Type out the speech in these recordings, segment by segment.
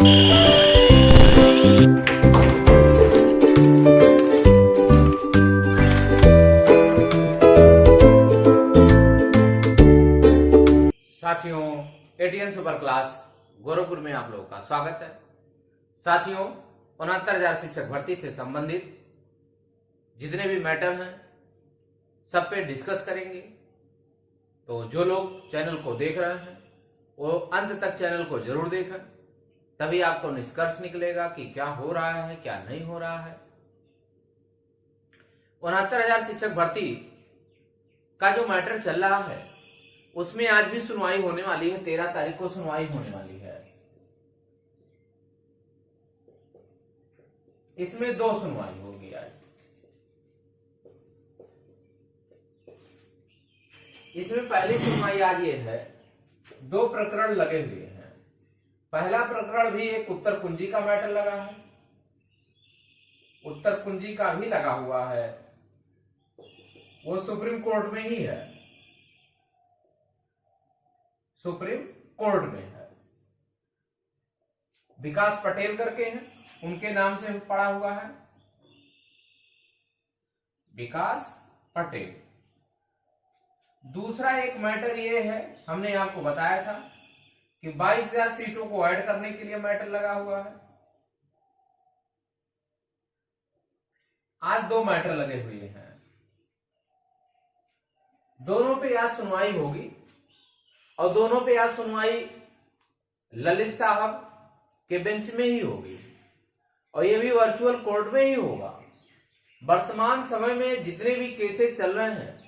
साथियों, ATN super class Gorakhpur में आप लोगों का स्वागत है। साथियों, 69,000 शिक्षक भर्ती से संबंधित जितने भी मैटर हैं सब पे डिस्कस करेंगे। तो जो लोग चैनल को देख रहे हैं वो अंत तक चैनल को जरूर देखें, तभी आपको निष्कर्ष निकलेगा कि क्या हो रहा है क्या नहीं हो रहा है। 69,000 शिक्षक भर्ती का जो मैटर चल रहा है उसमें आज भी सुनवाई होने वाली है। 13 तारीख को सुनवाई होने वाली है। इसमें 2 सुनवाई होगी आज। इसमें पहली सुनवाई आज ये है, 2 प्रकरण लगे हुए हैं। पहला प्रकरण भी एक उत्तर कुंजी का मैटर लगा है, उत्तर कुंजी का भी लगा हुआ है, वो सुप्रीम कोर्ट में ही है, सुप्रीम कोर्ट में है। विकास पटेल करके हैं, उनके नाम से पड़ा हुआ है, विकास पटेल। दूसरा एक मैटर ये है, हमने आपको बताया था कि 22,000 सीटों को ऐड करने के लिए मैटर लगा हुआ है। आज 2 मैटर लगे हुए हैं, दोनों पे आज सुनवाई होगी और दोनों पे आज सुनवाई ललित साहब के बेंच में ही होगी और ये भी वर्चुअल कोर्ट में ही होगा। वर्तमान समय में जितने भी केसेस चल रहे हैं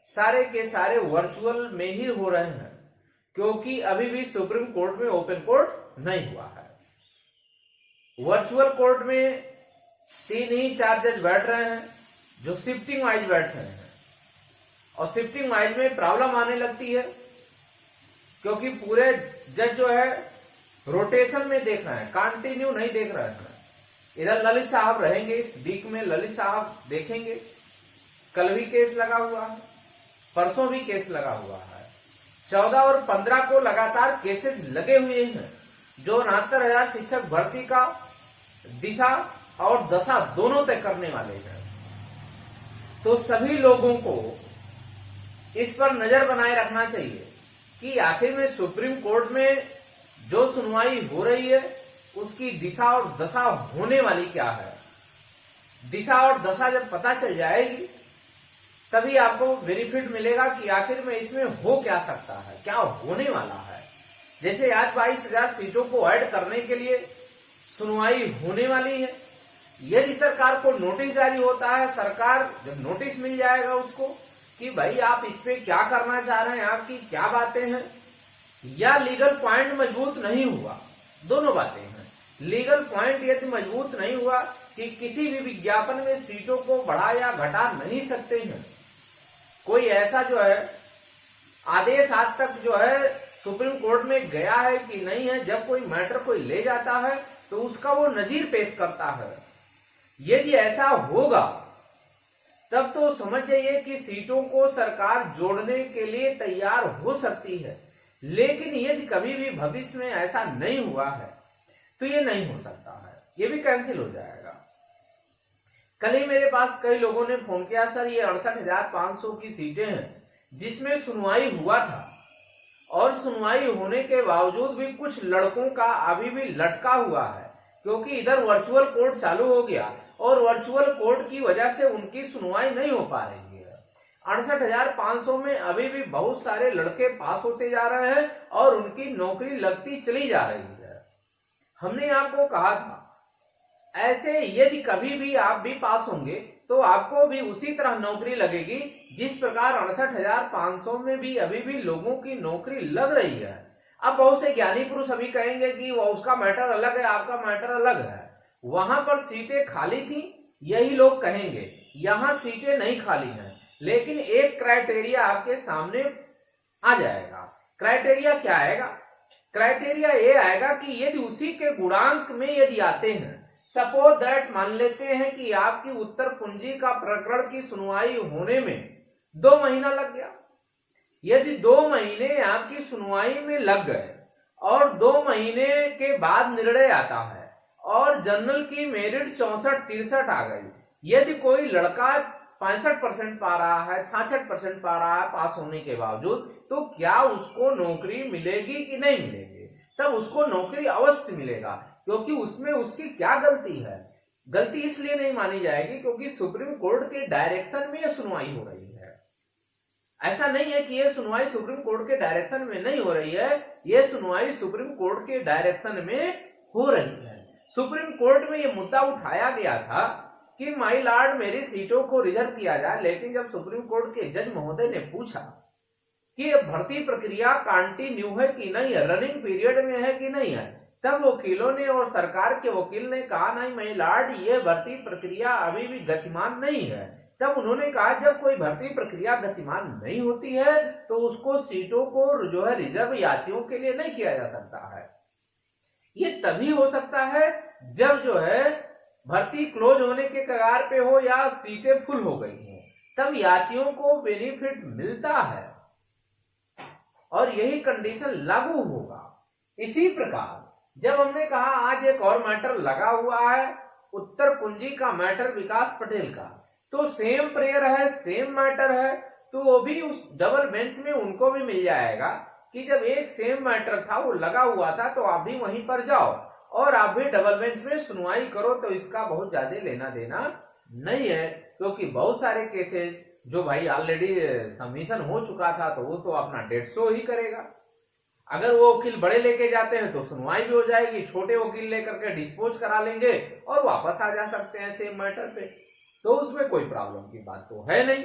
सारे के सारे वर्चुअल में ही हो रहे हैं, क्योंकि अभी भी सुप्रीम कोर्ट में ओपन कोर्ट नहीं हुआ है। वर्चुअल कोर्ट में 3 ही 4 जज बैठ रहे हैं जो शिफ्टिंग वाइज बैठ रहे हैं, और शिफ्टिंग वाइज में प्रॉब्लम आने लगती है क्योंकि पूरे जज जो है रोटेशन में देख रहे हैं, कंटिन्यू नहीं देख रहे हैं। इधर ललित साहब रहेंगे, इस वीक में ललित साहब देखेंगे। कल भी केस लगा हुआ है, परसों भी केस लगा हुआ है। 14 और 15 को लगातार केसेस लगे हुए हैं जो 69,000 शिक्षक भर्ती का दिशा और दशा दोनों तय करने वाले हैं। तो सभी लोगों को इस पर नजर बनाए रखना चाहिए कि आखिर में सुप्रीम कोर्ट में जो सुनवाई हो रही है उसकी दिशा और दशा होने वाली क्या है। दिशा और दशा जब पता चल जाएगी तभी आपको बेनिफिट मिलेगा कि आखिर में इसमें हो क्या सकता है, क्या होने वाला है। जैसे आज 22,000 सीटों को ऐड करने के लिए सुनवाई होने वाली है। यदि सरकार को नोटिस जारी होता है, सरकार जब नोटिस मिल जाएगा उसको कि भाई आप इस पे क्या करना चाह रहे हैं, आपकी क्या बातें हैं, या लीगल पॉइंट मजबूत नहीं हुआ, दोनों बातें हैं। लीगल पॉइंट यदि मजबूत नहीं हुआ कि किसी भी विज्ञापन में सीटों को बढ़ा या घटा नहीं सकते हैं, कोई ऐसा जो है आदेश आज तक जो है सुप्रीम कोर्ट में गया है कि नहीं है, जब कोई मैटर कोई ले जाता है तो उसका वो नजीर पेश करता है। यदि ऐसा होगा तब तो समझ जाइए कि सीटों को सरकार जोड़ने के लिए तैयार हो सकती है। लेकिन यदि कभी भी भविष्य में ऐसा नहीं हुआ है तो ये नहीं हो सकता है, ये भी कैंसिल हो जाएगा। कल ही मेरे पास कई लोगों ने फोन किया, सर ये 68,500 की सीटें हैं जिसमें सुनवाई हुआ था और सुनवाई होने के बावजूद भी कुछ लड़कों का अभी भी लटका हुआ है, क्योंकि इधर वर्चुअल कोर्ट चालू हो गया और वर्चुअल कोर्ट की वजह से उनकी सुनवाई नहीं हो पा रही है। 68,500 में अभी भी बहुत सारे लड़के पास होते जा रहे हैं और उनकी नौकरी लगती चली जा रही है। हमने आपको कहा था ऐसे यदि कभी भी आप भी पास होंगे तो आपको भी उसी तरह नौकरी लगेगी जिस प्रकार 68,500 में भी अभी भी लोगों की नौकरी लग रही है। अब बहुत से ज्ञानी पुरुष अभी कहेंगे कि वो उसका मैटर अलग है, आपका मैटर अलग है। वहां पर सीटें खाली थी, यही लोग कहेंगे, यहां सीटें नहीं खाली हैं। लेकिन एक क्राइटेरिया आपके सामने आ जाएगा। क्राइटेरिया क्या आएगा? क्राइटेरिया ये आएगा कि यदि उसी के गुणांक में यदि आते हैं, सपोज दैट मान लेते हैं कि आपकी उत्तर कुंजी का प्रकरण की सुनवाई होने में 2 महीना लग गया। यदि 2 महीने आपकी सुनवाई में लग गए और 2 महीने के बाद निर्णय आता है और जनरल की मेरिट 64-63 आ गई। यदि कोई लड़का 65% पा रहा है, 66% पा रहा है पास होने के बावजूद, तो क्या उसको नौकरी मिलेगी कि नहीं मिलेगी? तब उसको नौकरी अवश्य मिलेगा, क्योंकि उसमें उसकी क्या गलती है? गलती इसलिए नहीं मानी जाएगी क्योंकि सुप्रीम कोर्ट के डायरेक्शन में यह सुनवाई हो रही है। ऐसा नहीं है कि यह सुनवाई सुप्रीम कोर्ट के डायरेक्शन में नहीं हो रही है, यह सुनवाई सुप्रीम कोर्ट के डायरेक्शन में हो रही है। सुप्रीम कोर्ट में यह मुद्दा उठाया गया था कि माय लॉर्ड मेरी सीटों को रिजर्व किया जाए, लेकिन जब सुप्रीम कोर्ट के जज महोदय ने पूछा कि भर्ती प्रक्रिया कंटिन्यू है कि नहीं है, रनिंग पीरियड में है कि नहीं है, तब वकीलों ने और सरकार के वकील ने कहा नहीं माय लॉर्ड, ये भर्ती प्रक्रिया अभी भी गतिमान नहीं है। तब उन्होंने कहा जब कोई भर्ती प्रक्रिया गतिमान नहीं होती है तो उसको सीटों को जो है रिजर्व यात्रियों के लिए नहीं किया जा सकता है। ये तभी हो सकता है जब जो है भर्ती क्लोज होने के कगार पे हो या सीटें फुल हो गई हैं, तब यात्रियों को बेनिफिट मिलता है और यही कंडीशन लागू होगा। इसी प्रकार जब हमने कहा आज एक और मैटर लगा हुआ है उत्तर कुंजी का मैटर विकास पटेल का, तो सेम प्रेयर है, सेम मैटर है, तो वो भी डबल बेंच में उनको भी मिल जाएगा कि जब एक सेम मैटर था वो लगा हुआ था तो आप भी वहीं पर जाओ और आप भी डबल बेंच में सुनवाई करो, तो इसका बहुत ज्यादा लेना देना नहीं है, क्योंकि बहुत सारे केसेस जो भाई ऑलरेडी सबमिशन हो चुका था तो वो तो अपना 150 ही करेगा। अगर वो वकील बड़े लेके जाते हैं तो सुनवाई भी हो जाएगी, छोटे वकील लेकर के डिस्पोज करा लेंगे और वापस आ जा सकते हैं सेम मैटर पे, तो उसमें कोई प्रॉब्लम की बात तो है नहीं।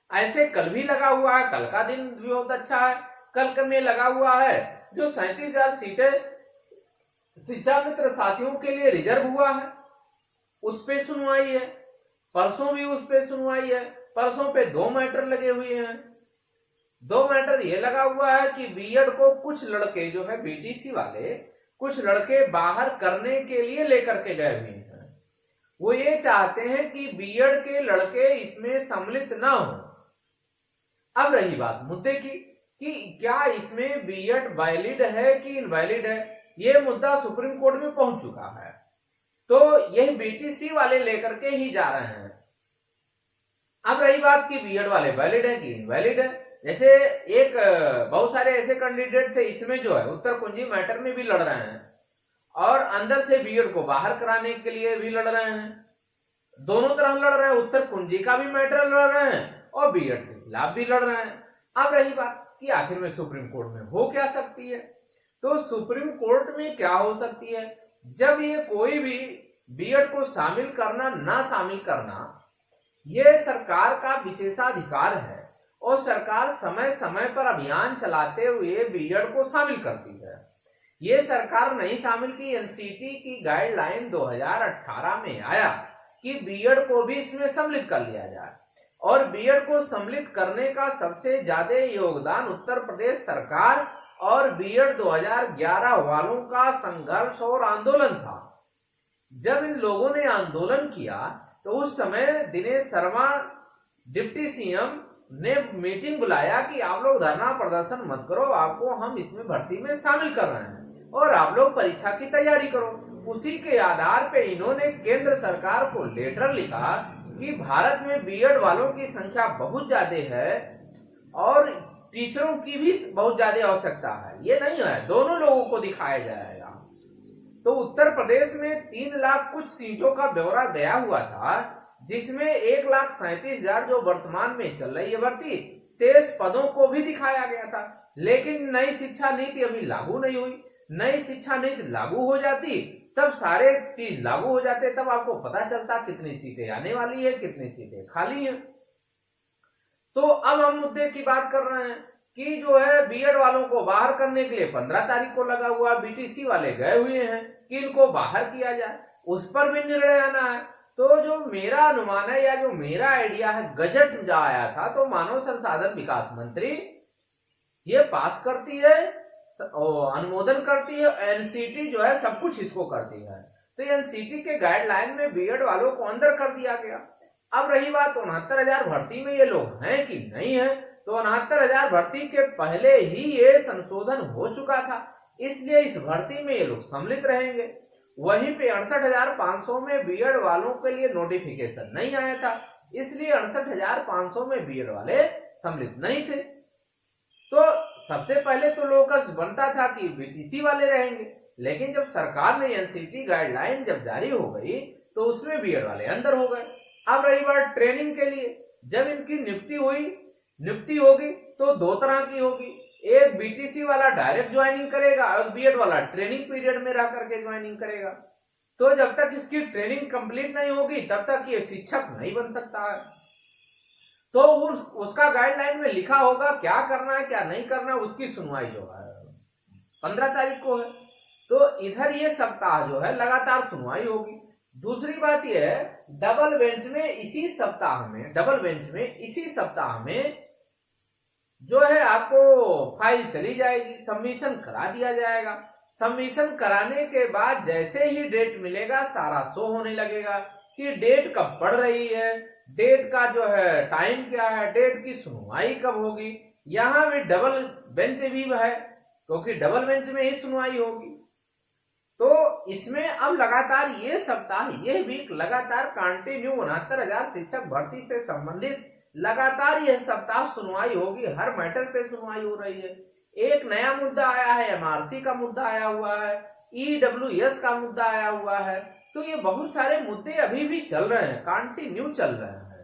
ऐसे कल भी लगा हुआ है, कल का दिन भी बहुत अच्छा है। कल में लगा हुआ है जो 37,000 सीटें शिक्षा मित्र साथियों के लिए रिजर्व हुआ है, उस पे सुनवाई है। परसों भी उस पे सुनवाई है। परसों पे 2 मैटर लगे हुए हैं। 2 मैटर ये लगा हुआ है कि बीएड को कुछ लड़के जो है बीटीसी वाले, कुछ लड़के बाहर करने के लिए लेकर के गए हुए हैं। वो ये चाहते हैं कि बीएड के लड़के इसमें सम्मिलित ना हो। अब रही बात मुद्दे की कि क्या इसमें बीएड वैलिड है कि इनवैलिड है, ये मुद्दा सुप्रीम कोर्ट में पहुंच चुका है, तो यह बीटीसी वाले लेकर के ही जा रहे हैं। अब रही बात कि बीएड वाले वैलिड है कि इनवैलिड है। जैसे एक बहुत सारे ऐसे कैंडिडेट थे इसमें जो है उत्तर कुंजी मैटर में भी लड़ रहे हैं और अंदर से बीएड को बाहर कराने के लिए भी लड़ रहे हैं, दोनों तरह लड़ रहे हैं। उत्तर कुंजी का भी मैटर लड़ रहे हैं और बीएड के खिलाफ भी लड़ रहे हैं। अब रही बात कि आखिर में सुप्रीम कोर्ट में हो क्या सकती है, तो सुप्रीम कोर्ट में क्या हो सकती है, जब ये कोई भी बीएड को शामिल करना ना शामिल करना ये सरकार का विशेषाधिकार है और सरकार समय समय पर अभियान चलाते हुए बीएड को शामिल करती है। ये सरकार नहीं शामिल की, एनसीटी की गाइडलाइन 2018 में आया कि बीएड को भी इसमें सम्मिलित कर लिया जाए और बीएड को सम्मिलित करने का सबसे ज्यादा योगदान उत्तर प्रदेश सरकार और बीएड 2011 वालों का संघर्ष और आंदोलन था। जब इन लोगों ने आंदोलन किया तो उस समय दिनेश शर्मा डिप्टी सीएम ने मीटिंग बुलाया कि आप लोग धरना प्रदर्शन मत करो, आपको हम इसमें भर्ती में शामिल कर रहे हैं और आप लोग परीक्षा की तैयारी करो। उसी के आधार पे इन्होंने केंद्र सरकार को लेटर लिखा कि भारत में बीएड वालों की संख्या बहुत ज्यादा है और टीचरों की भी बहुत ज्यादा आवश्यकता है, ये नहीं है, दोनों लोगों को दिखाया जाएगा। तो उत्तर प्रदेश में 3 लाख कुछ सीटों का ब्यौरा गया हुआ था, जिसमें 1,37,000 जो वर्तमान में चल रही है भर्ती, शेष पदों को भी दिखाया गया था। लेकिन नई शिक्षा नीति अभी लागू नहीं हुई। नई शिक्षा नीति लागू हो जाती तब सारे चीज लागू हो जाते, तब आपको पता चलता कितनी सीटें आने वाली है, कितनी सीटें खाली हैं। तो अब हम मुद्दे की बात कर रहे हैं कि जो है बीएड वालों को बाहर करने के लिए 15 तारीख को लगा हुआ, बीटीसी वाले गए हुए हैं कि इनको बाहर किया जाए, उस पर भी निर्णय आना है। तो जो मेरा अनुमान है या जो मेरा आइडिया है, गजट जो आया था तो मानव संसाधन विकास मंत्री ये पास करती है, अनुमोदन करती है, एनसीटी जो है सब कुछ इसको करती है। तो एनसीटी के गाइडलाइन में बीएड वालों को अंदर कर दिया गया। अब रही बात 69,000 भर्ती में ये लोग हैं कि नहीं है, तो 69,000 भर्ती के पहले ही ये संशोधन हो चुका था, इसलिए इस भर्ती में ये लोग सम्मिलित रहेंगे। वहीं पे 68,500 में बीएड वालों के लिए नोटिफिकेशन नहीं आया था, इसलिए 68,500 में बीएड वाले सम्मिलित नहीं थे। तो सबसे पहले तो लोकस बनता था कि बीटीसी वाले रहेंगे, लेकिन जब सरकार ने एनसीटी गाइडलाइन जब जारी हो गई तो उसमें बीएड वाले अंदर हो गए। अब रही बात ट्रेनिंग के लिए, जब इनकी नियुक्ति होगी तो दो तरह की होगी, एक बीटीसी वाला डायरेक्ट ज्वाइनिंग करेगा और बीएड वाला ट्रेनिंग पीरियड में रह करके ज्वाइनिंग करेगा। तो जब तक इसकी ट्रेनिंग कंप्लीट नहीं होगी तब तक ये शिक्षक नहीं बन सकता है। तो उसका गाइडलाइन में लिखा होगा क्या करना है क्या नहीं करना है, उसकी सुनवाई जो है 15 तारीख को है। तो इधर ये सप्ताह जो है लगातार सुनवाई होगी। दूसरी बात यह है, डबल बेंच में इसी सप्ताह में जो है आपको फाइल चली जाएगी, सबमिशन करा दिया जाएगा। सबमिशन कराने के बाद जैसे ही डेट मिलेगा सारा शो होने लगेगा कि डेट कब पड़ रही है, डेट का जो है टाइम क्या है, डेट की सुनवाई कब होगी। यहाँ भी डबल बेंच भी है क्योंकि डबल बेंच में ही सुनवाई होगी। तो इसमें अब लगातार ये सप्ताह, ये वीक लगातार कंटिन्यू 69,000 शिक्षक भर्ती से संबंधित लगातार यह सप्ताह सुनवाई होगी। हर मैटर पे सुनवाई हो रही है। एक नया मुद्दा आया है, एमआरसी का मुद्दा आया हुआ है, ईडब्ल्यूएस का मुद्दा आया हुआ है। तो ये बहुत सारे मुद्दे अभी भी चल रहे हैं, कंटिन्यू चल रहे हैं।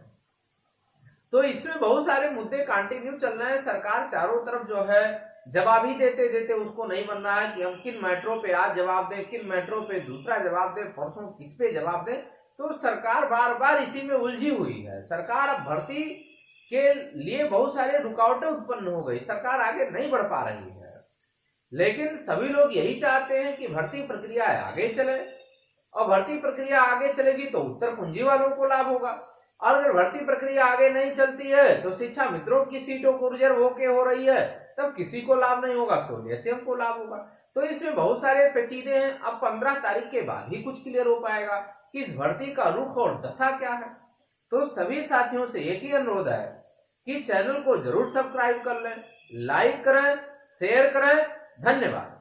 तो इसमें बहुत सारे मुद्दे कंटिन्यू चल रहे हैं। सरकार चारों तरफ जो है जवाब ही देते उसको नहीं बन रहा है कि हम किन मेट्रो पे आज जवाब दें, किन मेट्रो पे दूसरा जवाब दें, परसों किस पे जवाब दें। तो सरकार बार बार इसी में उलझी हुई है। सरकार अब भर्ती के लिए बहुत सारे रुकावटें उत्पन्न हो गई, सरकार आगे नहीं बढ़ पा रही है। लेकिन सभी लोग यही चाहते हैं कि भर्ती प्रक्रिया आगे चले, और भर्ती प्रक्रिया आगे चलेगी तो उत्तर पूंजी वालों को लाभ होगा, और अगर भर्ती प्रक्रिया आगे नहीं चलती है तो शिक्षा मित्रों की सीटों को रिजर्व होके हो रही है, तब किसी को लाभ नहीं होगा, तो जैसे हमको लाभ होगा। तो इसमें बहुत सारे पेचीदे हैं। अब 15 तारीख के बाद ही कुछ क्लियर हो पाएगा कि इस भर्ती का रुख और दशा क्या है। तो सभी साथियों से एक ही अनुरोध है कि चैनल को जरूर सब्सक्राइब कर लें, लाइक करें, शेयर करें। धन्यवाद।